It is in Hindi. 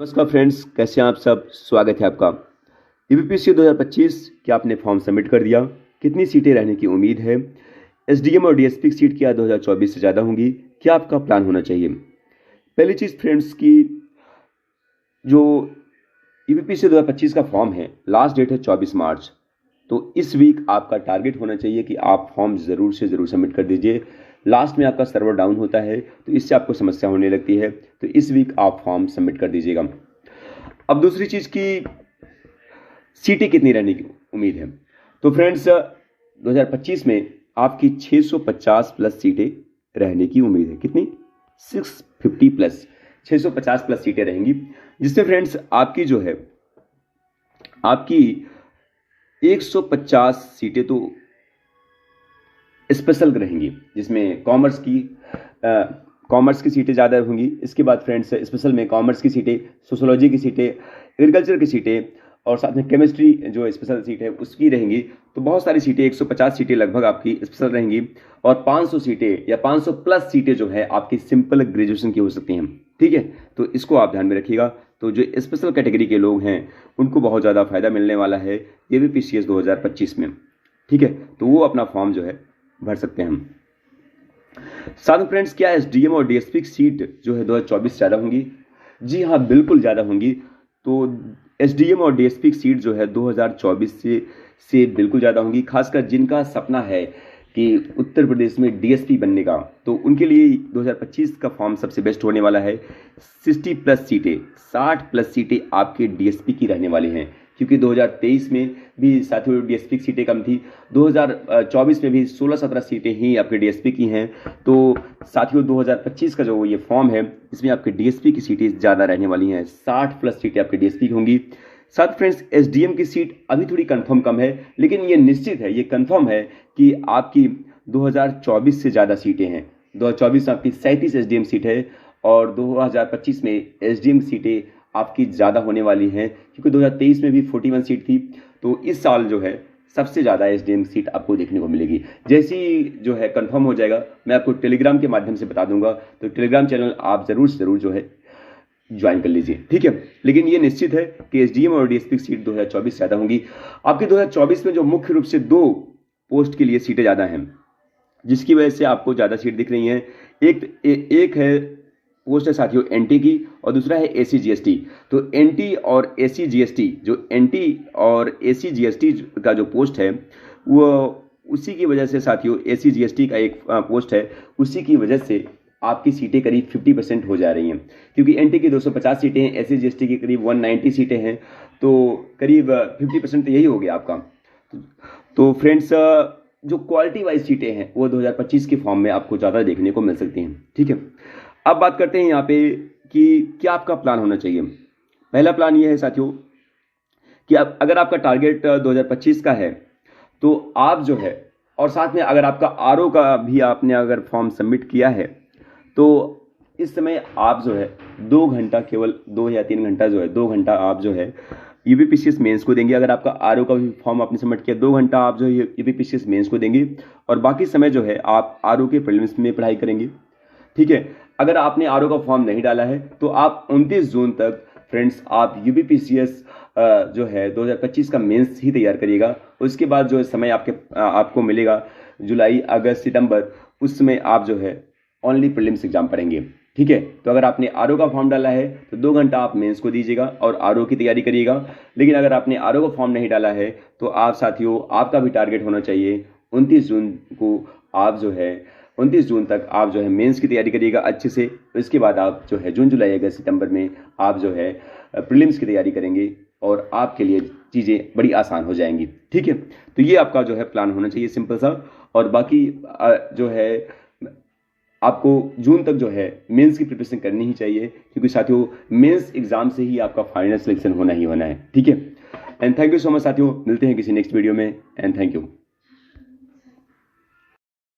नमस्कार फ्रेंड्स, कैसे हैं आप सब। स्वागत है आपका यूपीपीएससी 2025। क्या आपने फॉर्म सबमिट कर दिया? कितनी सीटें रहने की उम्मीद है? एसडीएम और डीएसपी की सीट क्या 2024 से ज़्यादा होंगी? क्या आपका प्लान होना चाहिए? पहली चीज़ फ्रेंड्स की जो यूपीपीएससी 2025 का फॉर्म है, लास्ट डेट है 24 मार्च। तो इस वीक आपका टारगेट होना चाहिए कि आप फॉर्म ज़रूर से ज़रूर सबमिट कर दीजिए। लास्ट में आपका सर्वर डाउन होता है तो इससे आपको समस्या होने लगती है, तो इस वीक आप फॉर्म सबमिट कर दीजिएगा। अब दूसरी चीज़ की सीटें कितनी रहने की उम्मीद है? तो फ्रेंड्स 2025 में आपकी 650 प्लस सीटें रहने की उम्मीद है। कितनी? 650 प्लस, 650 प्लस सीटें रहेंगी, जिससे फ्रेंड्स आपकी जो है आपकी 150 सीटें तो स्पेशल रहेंगी, जिसमें कॉमर्स की सीटें ज़्यादा होंगी। इसके बाद फ्रेंड्स स्पेशल में कॉमर्स की सीटें, सोशोलॉजी की सीटें, एग्रीकल्चर की सीटें और साथ में केमिस्ट्री जो स्पेशल सीट है उसकी रहेंगी। तो बहुत सारी सीटें, 150 सीटें लगभग आपकी स्पेशल रहेंगी और 500 सीटें या 500 प्लस सीटें जो है आपकी सिंपल ग्रेजुएशन की हो सकती हैं। ठीक है, तो इसको आप ध्यान में रखिएगा। तो जो स्पेशल कैटेगरी के लोग हैं उनको बहुत ज़्यादा फायदा मिलने वाला है यूपीपीएससी 2025 में। ठीक है, तो वो अपना फॉर्म जो है भर सकते हैं हम। साथ में फ्रेंड्स, क्या एसडीएम और डीएसपी की सीट जो है 2024 ज़्यादा होंगी? जी हाँ, बिल्कुल ज़्यादा होंगी। तो एसडीएम और डीएसपी की सीट जो है 2024 से बिल्कुल ज़्यादा होंगी। खासकर जिनका सपना है कि उत्तर प्रदेश में डीएसपी बनने का, तो उनके लिए 2025 का फॉर्म सबसे बेस्ट होने वाला है। 60 प्लस सीटें, 60 प्लस सीटें आपके डीएसपी की रहने वाली हैं, क्योंकि 2023 में भी साथियों डीएसपी की सीटें कम थी। 2024 में भी 16-17 सीटें ही आपके डीएसपी की हैं। तो साथियों 2025 का जो ये फॉर्म है इसमें आपके डीएसपी की सीटें ज़्यादा रहने वाली हैं। 60 प्लस सीटें आपके डीएसपी की होंगी। साथ फ्रेंड्स, एसडीएम की सीट अभी थोड़ी कंफर्म कम है, लेकिन ये निश्चित है, ये कंफर्म है कि आपकी 2024 से ज़्यादा सीटें हैं। 2024 में आपकी 37 एसडीएम सीट है और 2025 में एसडीएम सीटें आपकी ज़्यादा होने वाली हैं, क्योंकि 2023 में भी 41 सीट थी। तो इस साल जो है सबसे ज़्यादा एसडीएम सीट आपको देखने को मिलेगी। जैसे ही जो है कंफर्म हो जाएगा मैं आपको टेलीग्राम के माध्यम से बता दूंगा, तो टेलीग्राम चैनल आप ज़रूर से ज़रूर जो है ज्वाइन कर लीजिए। ठीक है, लेकिन ये निश्चित है कि एसडीएम और डीएसपी की सीट 2024 ज़्यादा होंगी। आपके 2024 में जो मुख्य रूप से 2 पोस्ट के लिए सीटें ज़्यादा हैं, जिसकी वजह से आपको ज़्यादा सीट दिख रही हैं। एक है पोस्ट है साथियों एनटी की और दूसरा है एसी जीएसटी। तो एनटी और एसी जीएसटी, जो एनटी और एसी जीएसटी का जो पोस्ट है वो उसी की वजह से साथियों, एसी जीएसटी का एक पोस्ट है, उसी की वजह से आपकी सीटें करीब 50% हो जा रही हैं, क्योंकि एनटी की 250 सीटें हैं, एसी जीएसटी की करीब 190 सीटें हैं, तो करीब 50% तो यही हो गया आपका। तो फ्रेंड्स, जो क्वालिटी वाइज सीटें हैं वो 2025 के फॉर्म में आपको ज़्यादा देखने को मिल सकती हैं। ठीक है, अब बात करते हैं यहाँ पे कि क्या आपका प्लान होना चाहिए। पहला प्लान ये है साथियों कि अगर आपका टारगेट 2025 का है तो आप जो है, और साथ में अगर आपका आरओ का भी आपने अगर फॉर्म सबमिट किया है, तो इस समय आप जो है 2 घंटा, केवल 2 या 3 घंटा जो है, 2 घंटा आप जो है यूपीपीसीएस मेंस को देंगे। अगर आपका आरओ का भी फॉर्म आपने सबमिट किया, 2 घंटा आप जो है यूपीपीसीएस मेंस को देंगे और बाकी समय जो है आप आरओ के प्रीलिम्स में पढ़ाई करेंगे। ठीक है, अगर आपने आरओ का फॉर्म नहीं डाला है तो आप 29 जून तक फ्रेंड्स आप यूपीपीसीएस जो है 2025 का मेंस ही तैयार करिएगा। उसके बाद जो समय आपको मिलेगा जुलाई, अगस्त, सितंबर, उस समय आप जो है ओनली प्रीलिम्स एग्जाम पढ़ेंगे। ठीक है, तो अगर आपने आरओ का फॉर्म डाला है तो 2 घंटा आप मेंस को दीजिएगा और आरओ की तैयारी करिएगा। लेकिन अगर आपने आरओ का फॉर्म नहीं डाला है तो आप साथियों, आपका भी टारगेट होना चाहिए 29 जून को, आप जो है 29 जून तक आप जो है मेंस की तैयारी करिएगा अच्छे से। इसके बाद आप जो है जून, जुलाई, अगस्त, सितंबर में आप जो है प्रीलिम्स की तैयारी करेंगे और आपके लिए चीज़ें बड़ी आसान हो जाएंगी। ठीक है, तो ये आपका जो है प्लान होना चाहिए सिंपल सा। और बाकी जो है आपको जून तक जो है मेंस की प्रिपरेशन करनी ही चाहिए, क्योंकि साथियों मेंस एग्जाम से ही आपका फाइनल सिलेक्शन होना ही होना है। ठीक है, and thank you so much साथियों, मिलते हैं किसी नेक्स्ट वीडियो में, एंड थैंक यू।